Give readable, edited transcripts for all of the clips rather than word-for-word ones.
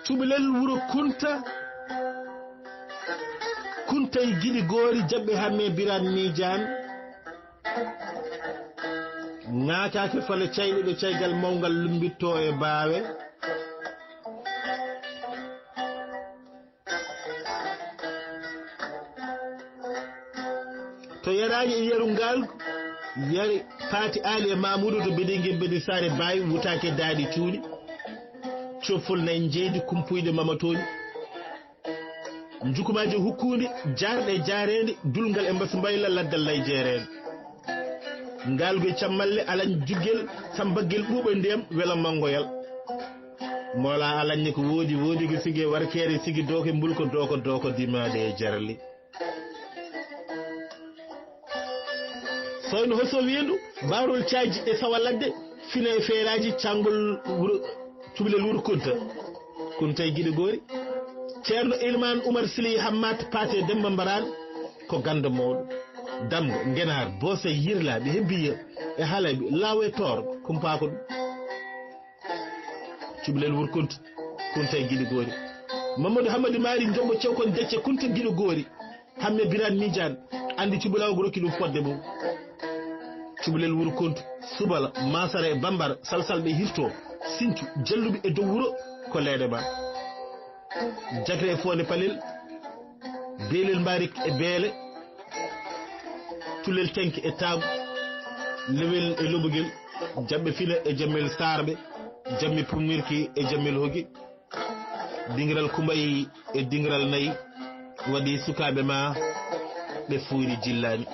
cubalel wuro kuntay giɗi goori jabɓe hamme biran mijan ŋaakake fale cayɗo ɓe caygal mawgal lumbitto e baawe to yaraji e yerungal yari paati ali e mamoudou to beɗi beɗi sare bawi wutake daaɗi cuuɗi cofol nayi jeydi kumpuyde mamatoñi jukumaji hukkude jarɗe jarede dulgal e mbasa mbayla laddal lay jeerede ngalgoye cammalle alañ juggel sambaggel ɓuuɓa ndiyam wela mangoyal moola alañne ko woodi ko sigi warkere sigi doke mbulko doko dimade e jarali soyno hoso wiyendu bawrol caaji e sawa ladde fina e feeraji cangol wuro cubalel wuro kunta e giɗi goori ceerno ilman oumar sili hammat paate demba mbaran ko ganda mawɗo damgo ngenar boose yirlaɓe hebbiya e haalaɓe laawo e toor kumpako ɗum cubalel wuro kunta e giɗi goori mamadou hamadi maari jombo cewkon decce kunta giɗi goori hamme biran mijan andi cubalaw ko rokki ɗum fodde mum cubalel wuro kuntu subala masara e bambara salsalɓe hirto sincu jalluɓe e dow wuro ko leeɗe ma jagre e fonde palel beelel mbarik e beele tulel tenki e taagu lewel e lobogel jamɓe fina e jammel sarɓe jammi pumirki e jammel hogi dingiral kumbayi e dingiral nayi waɗi sukaɓe ma ɓe fuuri jillani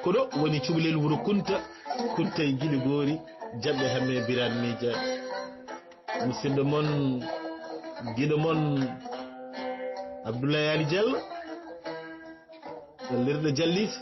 ko ɗo woni cubalel wuro kunta e giɗi goori jaɓɓe hamme biran mija musidɗo moon giɗo moon Abdoulaye Ali Diallo lirɗo jallis